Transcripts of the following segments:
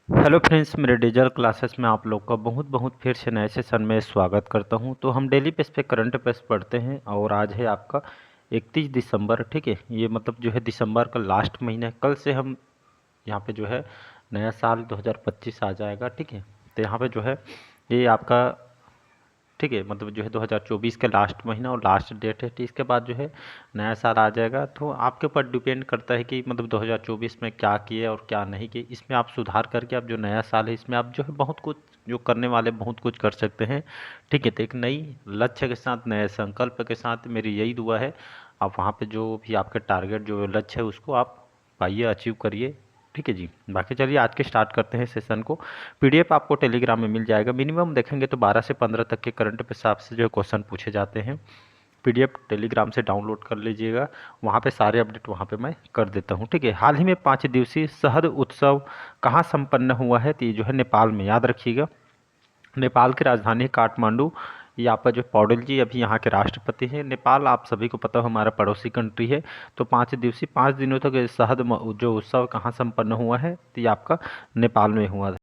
Hello friends, मेरे digital classes में आप लोग का बहुत बहुत फिर से नए सेशन में स्वागत करता हूं। तो हम डेली बेस पे करंट अफेयर्स पढ़ते हैं और आज है आपका 31 दिसंबर। ठीक है, ये मतलब जो है दिसंबर का लास्ट महीना है। कल से हम यहाँ पे जो है नया साल 2025 आ जाएगा। ठीक है, तो यहाँ पे जो है ये आपका ठीक है मतलब जो है 2024 का लास्ट महीना और लास्ट डेट है। तो इसके बाद जो है नया साल आ जाएगा। तो आपके ऊपर डिपेंड करता है कि मतलब 2024 में क्या किए और क्या नहीं किए। इसमें आप सुधार करके आप जो नया साल है इसमें आप जो है बहुत कुछ जो करने वाले बहुत कुछ कर सकते हैं। ठीक है, तो एक नई लक्ष्य के साथ नए संकल्प के साथ मेरी यही दुआ है आप वहाँ पे जो भी आपके टारगेट जो लक्ष्य है उसको आप पाइए, अचीव करिए। ठीक है जी, बाकी चलिए आज के स्टार्ट करते हैं सेशन को। पीडीएफ आपको टेलीग्राम में मिल जाएगा। मिनिमम देखेंगे तो 12 से 15 तक के करंट के हिसाब से जो है क्वेश्चन पूछे जाते हैं। पीडीएफ टेलीग्राम से डाउनलोड कर लीजिएगा, वहाँ पे सारे अपडेट वहाँ पे मैं कर देता हूँ। ठीक है, हाल ही में 5 दिवसीय शहद उत्सव कहाँ संपन्न हुआ है? तो ये जो है नेपाल में, याद रखिएगा। नेपाल की राजधानी काठमांडू। यहाँ पर जो पौडेल जी अभी यहाँ के राष्ट्रपति हैं। नेपाल आप सभी को पता हो हमारा पड़ोसी कंट्री है। तो 5 दिवसीय 5 दिनों तक ये शहद जो उत्सव कहाँ संपन्न हुआ है? तो ये आपका नेपाल में हुआ था।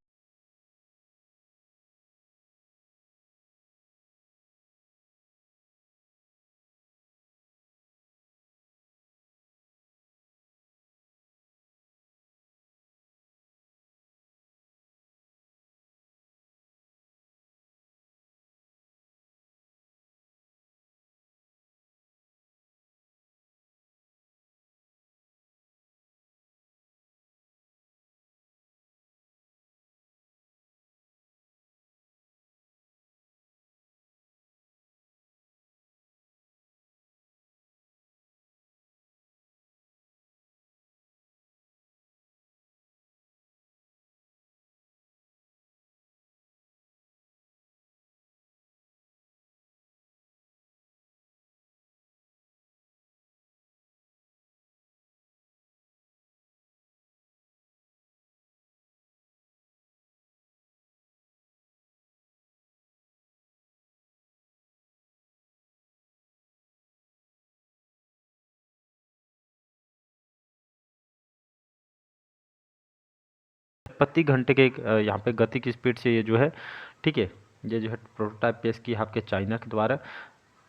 प्रति घंटे के यहाँ पे गति की स्पीड से ये जो है ठीक है, ये जो है प्रोटोटाइप पेश की है आपके चाइना के द्वारा।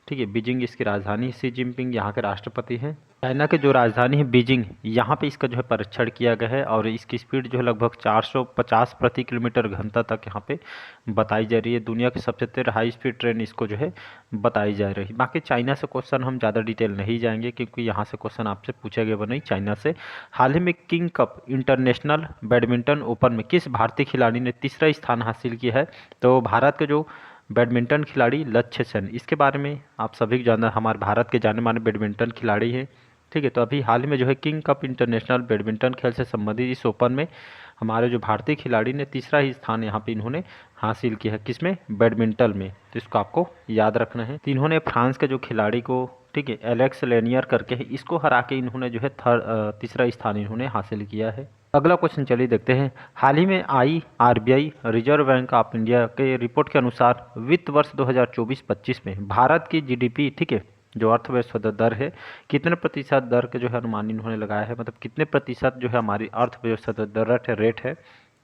ठीक है, बीजिंग इसकी राजधानी, सी जिनपिंग यहाँ के राष्ट्रपति हैं। चाइना की जो राजधानी है बीजिंग, यहाँ पे इसका जो है परीक्षण किया गया है और इसकी स्पीड जो है लगभग 450 प्रति किलोमीटर घंटा तक यहाँ पे बताई जा रही है। दुनिया की सबसे तेज हाई स्पीड ट्रेन इसको जो है बताई जा रही है। बाकी चाइना से क्वेश्चन हम ज़्यादा डिटेल नहीं जाएंगे क्योंकि यहाँ से क्वेश्चन आपसे पूछा गया नहीं चाइना से। हाल ही में king cup international badminton open में किस भारतीय खिलाड़ी ने तीसरा स्थान हासिल किया है? तो भारत के जो बैडमिंटन खिलाड़ी लक्ष्य सेन, इसके बारे में आप सभी को जानना, हमारे भारत के जाने माने बैडमिंटन खिलाड़ी हैं। ठीक है, तो अभी हाल ही में जो है किंग कप इंटरनेशनल बैडमिंटन खेल से संबंधित इस ओपन में हमारे जो भारतीय खिलाड़ी ने तीसरा ही स्थान यहाँ पे इन्होंने हासिल किया है। किसमें? बैडमिंटन में। तो इसको आपको याद रखना है। तो इन्होंने फ्रांस के जो खिलाड़ी को ठीक है एलेक्स लेनियर करके है, इसको हरा के इन्होंने जो है तीसरा स्थान इन्होंने हासिल किया है। अगला क्वेश्चन चलिए देखते हैं। हाल ही में आई RBI reserve bank of India के रिपोर्ट के अनुसार वित्त वर्ष 2024-25 में भारत की जीडीपी ठीक है जो अर्थव्यवस्था दर है कितने प्रतिशत दर के जो है अनुमान इन्होंने लगाया है? मतलब कितने प्रतिशत जो है हमारी अर्थव्यवस्था दर रेट है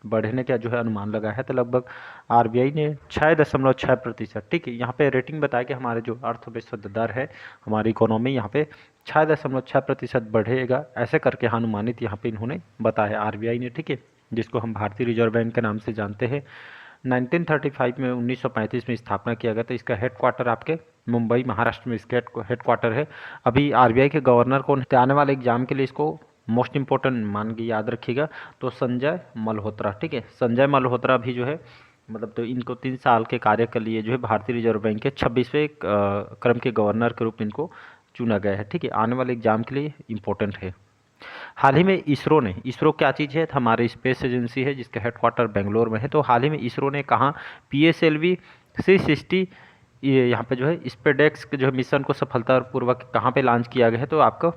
बढ़ने का जो है अनुमान लगा है? तो लगभग आरबीआई ने 6.6%। ठीक है, यहाँ पे रेटिंग बताया कि हमारे जो अर्थव्यवस्था दर है हमारी इकोनॉमी यहाँ पे 6.6% बढ़ेगा, ऐसे करके अनुमानित यहाँ पे इन्होंने बताया आरबीआई ने। ठीक है, जिसको हम भारतीय रिजर्व बैंक के नाम से जानते हैं। 1935 में 1935 में स्थापना किया गया। तो इसका हेडक्वार्टर आपके मुंबई महाराष्ट्र में इसका हेडक्वार्टर है। अभी आरबीआई के गवर्नर कौन है? आने वाले एग्जाम के लिए इसको मोस्ट इंपॉर्टेंट मान के याद रखिएगा। तो संजय मल्होत्रा। ठीक है, संजय मल्होत्रा भी जो है मतलब तो इनको 3 साल के कार्य के लिए जो है भारतीय रिजर्व बैंक के 26वें क्रम के गवर्नर के रूप में इनको चुना गया है। ठीक है, आने वाले एग्जाम के लिए इम्पोर्टेंट है। हाल ही में इसरो क्या चीज़ है? हमारी स्पेस एजेंसी है जिसका हेडक्वार्टर बेंगलोर में है। तो हाल ही में इसरो ने कहाँ PSLV C60 ये यहाँ पे जो है स्पेडेक्स के जो है मिशन को सफलतापूर्वक कहाँ पे लॉन्च किया गया है? तो आपको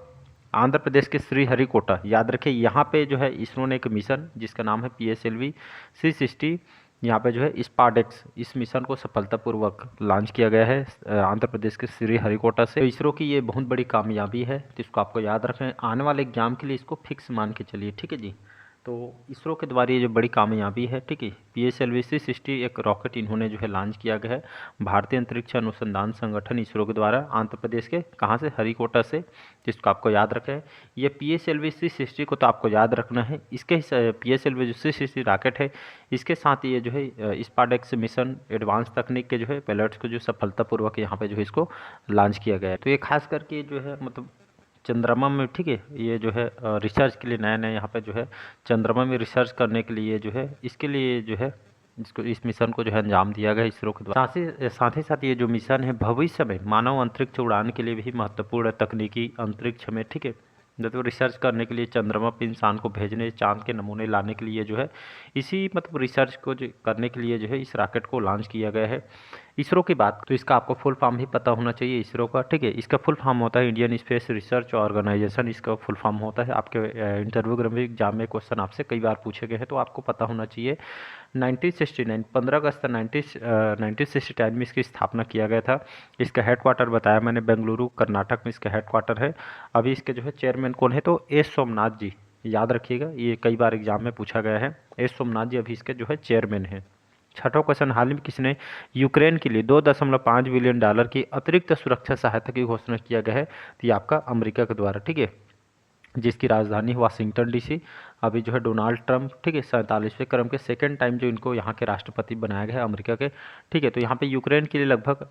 आंध्र प्रदेश के श्रीहरिकोटा, याद रखिए। यहाँ पे जो है इसरो ने एक मिशन जिसका नाम है PSLV C60, यहाँ पे जो है स्पाडेक्स, इस मिशन को सफलतापूर्वक लॉन्च किया गया है आंध्र प्रदेश के श्रीहरिकोटा से। तो इसरो की ये बहुत बड़ी कामयाबी है, तो इसको आपको याद रखें। आने वाले एग्जाम के लिए इसको फिक्स मान के चलिए। ठीक है जी, तो इसरो के द्वारा ये जो बड़ी कामयाबी है, ठीक है, PSLV-360 एक रॉकेट इन्होंने जो है लॉन्च किया गया है भारतीय अंतरिक्ष अनुसंधान संगठन इसरो के द्वारा, आंध्र प्रदेश के कहाँ से, हरिकोटा से, जिसको आपको याद रखें। ये PSLV-360 को तो आपको याद रखना है। इसके PSLV-360 रॉकेट है, इसके साथ ये जो है स्पार्डेक्स मिशन एडवांस तकनीक के जो है पैलेट्स को जो सफलतापूर्वक यहाँ पे जो है इसको लॉन्च किया गया है। तो ये खास करके जो है मतलब चंद्रमा में, ठीक है, ये जो है रिसर्च के लिए नया नया यहाँ पे जो है चंद्रमा में रिसर्च करने के लिए जो है इसके लिए जो है इसको इस मिशन को जो है अंजाम दिया गया इसरो के द्वारा। साथ ही साथ ये जो मिशन है भविष्य में मानव अंतरिक्ष उड़ान के लिए भी महत्वपूर्ण तकनीकी अंतरिक्ष में, ठीक है, मतलब रिसर्च करने के लिए चंद्रमा पर इंसान को भेजने, चांद के नमूने लाने के लिए जो है इसी मतलब रिसर्च को जो करने के लिए जो है इस रॉकेट को लॉन्च किया गया है। इसरो की बात तो इसका आपको फुल फॉर्म भी पता होना चाहिए इसरो का, ठीक है। इसका फुल फॉर्म होता है इंडियन स्पेस रिसर्च ऑर्गेनाइजेशन, इसका फुल फॉर्म होता है। आपके इंटरव्यू एग्जाम में क्वेश्चन आपसे कई बार पूछे गए हैं तो आपको पता होना चाहिए। 1969 15 अगस्त 1969 में इसकी स्थापना किया गया था। इसका हेडक्वार्टर बताया मैंने बेंगलुरु कर्नाटक में इसका हेडक्वार्टर है। अभी इसके जो है चेयरमैन कौन है, तो एस सोमनाथ जी, याद रखिएगा, ये कई बार एग्जाम में पूछा गया है। एस सोमनाथ जी अभी इसके जो है चेयरमैन है। छठा क्वेश्चन, हाल ही में किसने यूक्रेन के लिए $2.5 बिलियन की अतिरिक्त सुरक्षा सहायता की घोषणा किया गया है, तो ये आपका अमेरिका के द्वारा, ठीक है, जिसकी राजधानी वाशिंगटन DC। अभी जो है डोनाल्ड ट्रंप, ठीक है, 47वें क्रम के सेकेंड टाइम जो इनको यहाँ के राष्ट्रपति बनाया गया है अमेरिका के, ठीक है। तो यहाँ पे यूक्रेन के लिए लगभग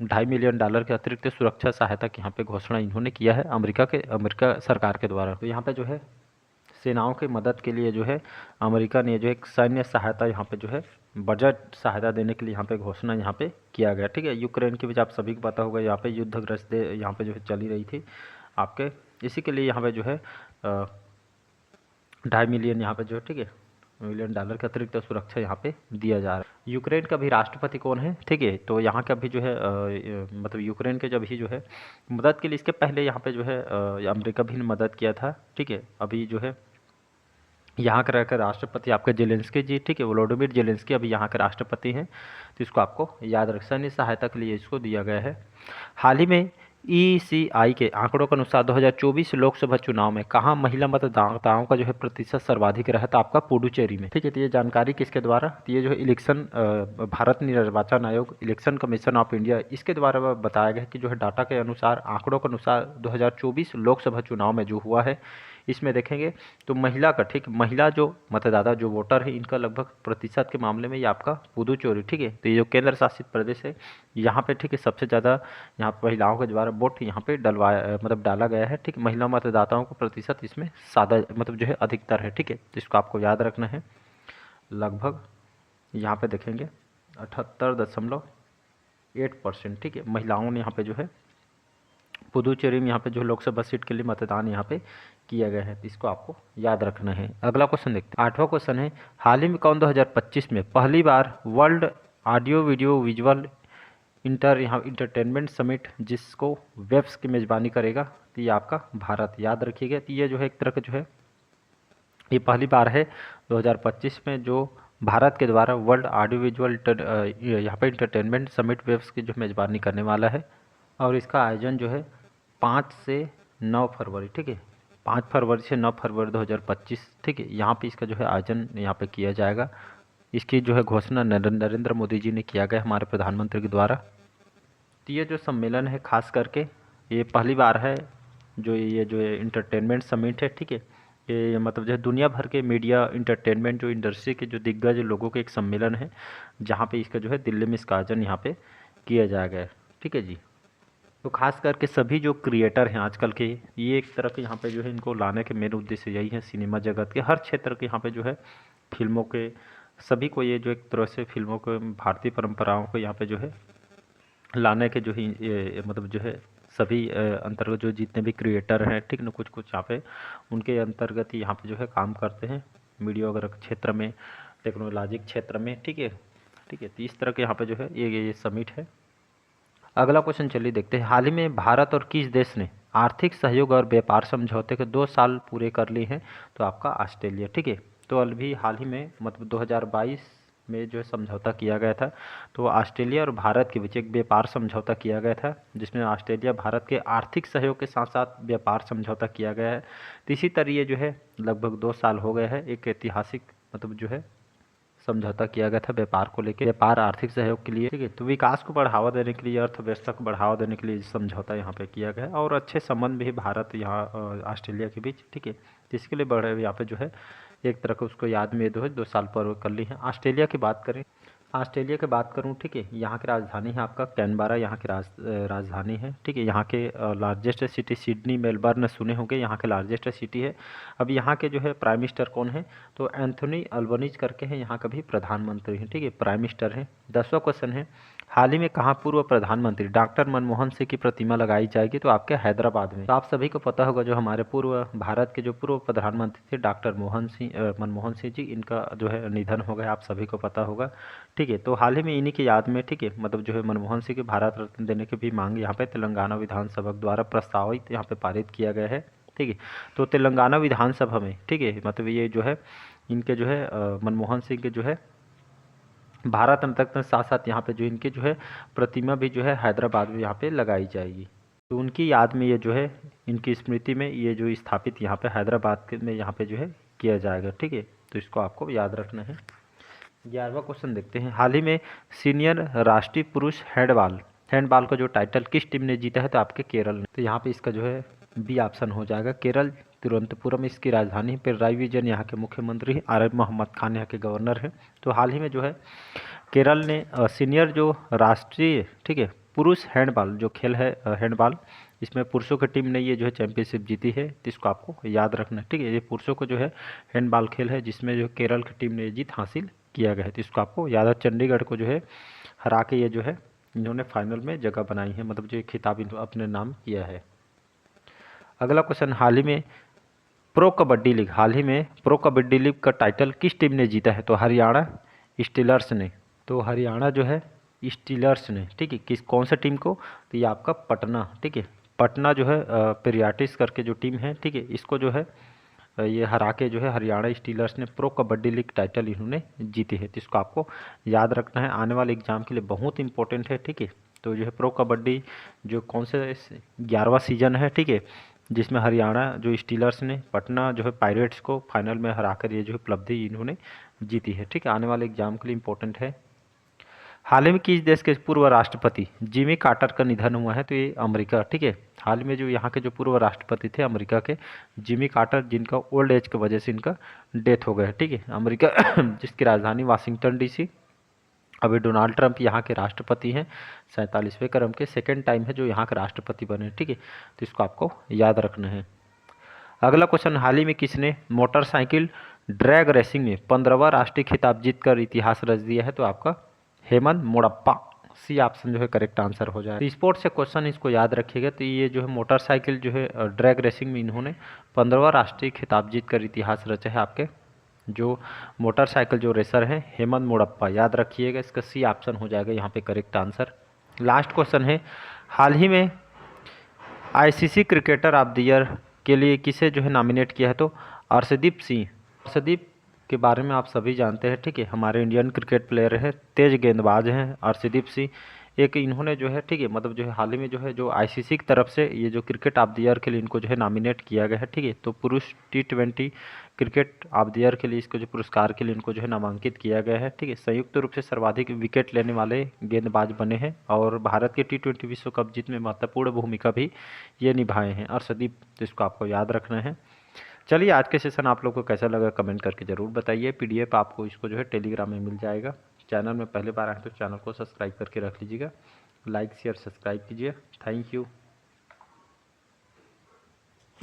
$2.5 मिलियन के अतिरिक्त सुरक्षा सहायता की यहाँ पे घोषणा इन्होंने किया है अमेरिका सरकार के द्वारा। तो यहाँ पे जो है सेनाओं की मदद के लिए जो है अमेरिका ने जो एक सैन्य सहायता यहाँ पे जो है बजट सहायता देने के लिए यहाँ पे घोषणा यहाँ पे किया गया, ठीक है। यूक्रेन के बीच आप सभी को पता होगा यहाँ पे युद्धग्रस्त यहाँ पे जो है चली रही थी आपके, इसी के लिए यहाँ पे जो है $2.5 मिलियन यहाँ पे जो है, ठीक है, $1 मिलियन का अतिरिक्त सुरक्षा यहाँ पे दिया जा रहा है। यूक्रेन का भी राष्ट्रपति कौन है, ठीक है, तो यहाँ का भी जो है मतलब यूक्रेन के जब ही जो है मदद के लिए, इसके पहले यहाँ पे जो है अमेरिका भी ने मदद किया था, ठीक है। अभी जो है यहाँ का रहकर राष्ट्रपति आपके जेलेंस्की जी, ठीक है, वोलोडिमिर जेलेंस्की अभी यहाँ के राष्ट्रपति हैं। तो इसको आपको याद रख, सैन्य सहायता के लिए इसको दिया गया है। हाल ही में ECI के आंकड़ों के अनुसार 2024 लोकसभा चुनाव में कहाँ महिला मतदाताओं का जो है प्रतिशत सर्वाधिक रहा था, आपका पुडुचेरी में, ठीक है। तो ये जानकारी किसके द्वारा, तो ये जो है इलेक्शन भारत निर्वाचन आयोग, इलेक्शन कमीशन ऑफ इंडिया, इसके द्वारा बताया गया कि जो है डाटा के अनुसार, आंकड़ों के अनुसार 2024 लोकसभा चुनाव में जो हुआ है इसमें देखेंगे तो महिला का, ठीक, महिला जो मतदाता जो वोटर है इनका लगभग प्रतिशत के मामले में ये आपका पुडुचेरी, ठीक है। तो ये जो केंद्र शासित प्रदेश है यहाँ पे, ठीक है, सबसे ज़्यादा यहाँ महिलाओं के द्वारा वोट यहाँ पे डाला गया है, ठीक। महिला मतदाताओं का प्रतिशत इसमें सादा मतलब जो है अधिकतर है, ठीक है। तो इसको आपको याद रखना है। लगभग यहाँ पे देखेंगे 78.8%, ठीक है, महिलाओं ने यहाँ पे जो है पुदुचेरी में यहाँ पे जो लोकसभा सीट के लिए मतदान यहाँ पे किया गया है। इसको आपको याद रखना है। अगला क्वेश्चन देखते हैं। 8वां क्वेश्चन है, हाल ही में कौन 2025 में पहली बार world audio video visual entertainment summit जिसको वेब्स की मेज़बानी करेगा, तो ये आपका भारत, याद रखिएगा। तो ये जो है एक तरह का जो है ये पहली बार है 2025 में जो भारत के द्वारा वर्ल्ड ऑडियो विजुअल यहाँ पे इंटरटेनमेंट समिट वेब्स की जो मेज़बानी करने वाला है। और इसका आयोजन जो है 5 से 9 फरवरी, ठीक है, 5 फरवरी से 9 फरवरी 2025, ठीक है, यहाँ पे इसका जो है आयोजन यहाँ पे किया जाएगा। इसकी जो है घोषणा नरेंद्र मोदी जी ने किया गया हमारे प्रधानमंत्री के द्वारा। तो ये जो सम्मेलन है खास करके ये पहली बार है जो ये जो इंटरटेनमेंट समिट है, ठीक है, ये मतलब जो है दुनिया भर के मीडिया इंटरटेनमेंट जो इंडस्ट्री के जो दिग्गज लोगों के एक सम्मेलन है जहाँ पे इसका जो है दिल्ली में इसका आयोजन यहाँ पे किया जाएगा, ठीक है जी। तो खास करके सभी जो क्रिएटर हैं आजकल के, ये एक तरह के यहाँ पे जो है इनको लाने के मेन उद्देश्य यही है, सिनेमा जगत के हर क्षेत्र के यहाँ पे जो है फिल्मों के सभी को ये जो एक तरह से फिल्मों को भारतीय परंपराओं को यहाँ पे जो है लाने के जो ही मतलब जो है सभी अंतर्गत जो जितने भी क्रिएटर हैं, ठीक ना, कुछ कुछ यहाँ पे उनके अंतर्गत ही यहाँ पे जो है काम करते हैं मीडिया वगैरह क्षेत्र में, टेक्नोलॉजी क्षेत्र में, ठीक है, ठीक है। तो इस तरह के यहाँ पे जो है ये समिट है। अगला क्वेश्चन चलिए देखते हैं। हाल ही में भारत और किस देश ने आर्थिक सहयोग और व्यापार समझौते के 2 साल पूरे कर लिए हैं, तो आपका ऑस्ट्रेलिया, ठीक है। तो अभी हाल ही में मतलब 2022 में जो है समझौता किया गया था। तो ऑस्ट्रेलिया और भारत के बीच एक व्यापार समझौता किया गया था, जिसमें ऑस्ट्रेलिया भारत के आर्थिक सहयोग के साथ साथ व्यापार समझौता किया गया है। तो इसी तरह ये जो है लगभग 2 साल हो गए हैं, एक ऐतिहासिक मतलब जो है समझौता किया गया था व्यापार को लेकर, व्यापार आर्थिक सहयोग के लिए, ठीक है। तो विकास को बढ़ावा देने के लिए, अर्थव्यवस्था को बढ़ावा देने के लिए समझौता यहाँ पे किया गया है, और अच्छे संबंध भी भारत यहाँ ऑस्ट्रेलिया के बीच, ठीक है। तो इसके लिए बढ़े यहाँ पे जो है एक तरह का उसको याद में जो है 2 साल पर कर ली है। ऑस्ट्रेलिया की बात करें, ऑस्ट्रेलिया की बात करूं, ठीक है, यहाँ की राजधानी है आपका कैनबरा, यहाँ की राजधानी है, ठीक है। यहाँ के लार्जेस्ट सिटी सिडनी मेलबर्न सुने होंगे, यहाँ के लार्जेस्ट सिटी है। अब यहाँ के जो है प्राइम मिनिस्टर कौन है, तो एंथोनी अल्बनीज करके हैं, यहाँ का भी प्रधानमंत्री हैं, ठीक है, प्राइम मिनिस्टर हैं। 10वां क्वेश्चन है, हाल ही में कहाँ पूर्व प्रधानमंत्री डॉक्टर मनमोहन सिंह की प्रतिमा लगाई जाएगी, तो आपके हैदराबाद में। तो आप सभी को पता होगा जो हमारे भारत के जो पूर्व प्रधानमंत्री थे डॉक्टर मनमोहन सिंह जी, इनका जो है निधन हो गया, आप सभी को पता होगा, ठीक है। तो हाल ही में इन्हीं की याद में, ठीक है, मतलब जो है मनमोहन सिंह के भारत रत्न देने की भी मांग यहाँ पे तेलंगाना विधानसभा द्वारा प्रस्तावित यहाँ पे पारित किया गया है, ठीक है। तो तेलंगाना विधानसभा में, ठीक है, मतलब ये जो है इनके जो है मनमोहन सिंह के जो है भारत रत्न के साथ साथ यहाँ पे जो इनकी जो है प्रतिमा भी जो है हैदराबाद में यहाँ पे लगाई जाएगी। तो उनकी याद में ये जो है इनकी स्मृति में ये जो स्थापित यहाँ पे हैदराबाद में यहाँ पे जो है किया जाएगा, ठीक है। तो इसको आपको याद रखना है। 11वां क्वेश्चन देखते हैं, हाल ही में सीनियर राष्ट्रीय पुरुष हैंडबॉल का जो टाइटल किस टीम ने जीता है, तो आपके केरल ने। तो यहाँ पे इसका जो है बी ऑप्शन हो जाएगा, केरल। तिरुवनंतपुरम इसकी राजधानी है। पिनराई विजयन यहाँ के मुख्यमंत्री हैं, आरिफ मोहम्मद खान यहाँ के गवर्नर हैं। तो हाल ही में जो है केरल ने सीनियर जो राष्ट्रीय, ठीक है, पुरुष हैंडबॉल जो खेल है हैंडबॉल, इसमें पुरुषों की टीम ने ये जो है चैंपियनशिप जीती है, तो इसको आपको याद रखना है, ठीक है। ये पुरुषों को जो है हैंडबॉल खेल है जिसमें जो केरल की टीम ने जीत हासिल किया गया है, तो इसको आपको याद है। चंडीगढ़ को जो है हरा के ये जो है इन्होंने फाइनल में जगह बनाई है, मतलब जो खिताब अपने नाम किया है। अगला क्वेश्चन, हाल ही में प्रो कबड्डी लीग का टाइटल किस टीम ने जीता है, तो हरियाणा स्टीलर्स ने। तो हरियाणा जो है स्टीलर्स ने, ठीक है, कौन सा टीम को, तो ये आपका पटना, ठीक है, पटना जो है पेरियाटिस करके जो टीम है, ठीक है, इसको जो है ये हरा के जो है हरियाणा स्टीलर्स ने प्रो कबड्डी लीग टाइटल इन्होंने जीती है, तो इसको आपको याद रखना है, आने वाले एग्जाम के लिए बहुत इंपॉर्टेंट है, ठीक है। तो जो है प्रो कबड्डी जो कौन से 11वां सीजन है, ठीक है, जिसमें हरियाणा जो स्टीलर्स ने पटना जो है पायरेट्स को फाइनल में हराकर ये जो उपलब्धि इन्होंने जीती है, ठीक है, आने वाले एग्जाम के लिए इंपॉर्टेंट है। हाल ही में किस देश के पूर्व राष्ट्रपति जिमी कार्टर का निधन हुआ है, तो ये अमेरिका, ठीक है। हाल में जो यहाँ के जो पूर्व राष्ट्रपति थे अमेरिका के जिमी कार्टर, जिनका ओल्ड एज की वजह से इनका डेथ हो गया है, ठीक है, अमेरिका जिसकी राजधानी वाशिंगटन डीसी। अभी डोनाल्ड ट्रंप यहाँ के राष्ट्रपति हैं, 47वें क्रम के सेकेंड टाइम है जो यहाँ के राष्ट्रपति बने, ठीक है। तो इसको आपको याद रखना है। अगला क्वेश्चन, हाल ही में किसने मोटरसाइकिल ड्रैग रेसिंग में 15वां राष्ट्रीय खिताब जीतकर इतिहास रच दिया है, तो आपका हेमंत मोड़प्पा, सी ऑप्शन जो है करेक्ट आंसर हो जाए। तो स्पोर्ट्स से क्वेश्चन इसको याद रखिएगा। तो ये जो है मोटरसाइकिल जो है ड्रैग रेसिंग में इन्होंने 15वां राष्ट्रीय खिताब जीतकर इतिहास रचा है, आपके जो मोटरसाइकिल जो रेसर हैं हेमंत मोड़प्पा, याद रखिएगा, इसका सी ऑप्शन हो जाएगा यहाँ पे करेक्ट आंसर। लास्ट क्वेश्चन है, हाल ही में ICC cricketer of the year के लिए किसे जो है नॉमिनेट किया है, तो अर्शदीप सिंह। अर्शदीप के बारे में आप सभी जानते हैं, ठीक है, हमारे इंडियन क्रिकेट प्लेयर हैं, तेज गेंदबाज हैं अर्शदीप सिंह। एक इन्होंने जो है, ठीक है, मतलब जो है हाल ही में जो है जो आईसीसी की तरफ से ये जो क्रिकेट ऑफ द ईयर के लिए इनको जो है नॉमिनेट किया गया है, ठीक है। तो पुरुष T20 cricket of the year के लिए इसको जो पुरस्कार के लिए इनको जो है नामांकित किया गया है, ठीक है। संयुक्त रूप से सर्वाधिक विकेट लेने वाले गेंदबाज बने हैं और भारत के T20 विश्व कप जीत में महत्वपूर्ण भूमिका भी ये निभाए हैं अर्शदीप, तो इसको आपको याद रखना है। चलिए, आज के सेशन आप लोग को कैसा लगा कमेंट करके ज़रूर बताइए। PDF आपको इसको जो है टेलीग्राम में मिल जाएगा। चैनल में पहले बार आए तो चैनल को सब्सक्राइब करके रख लीजिएगा। लाइक शेयर सब्सक्राइब कीजिए। Thank you.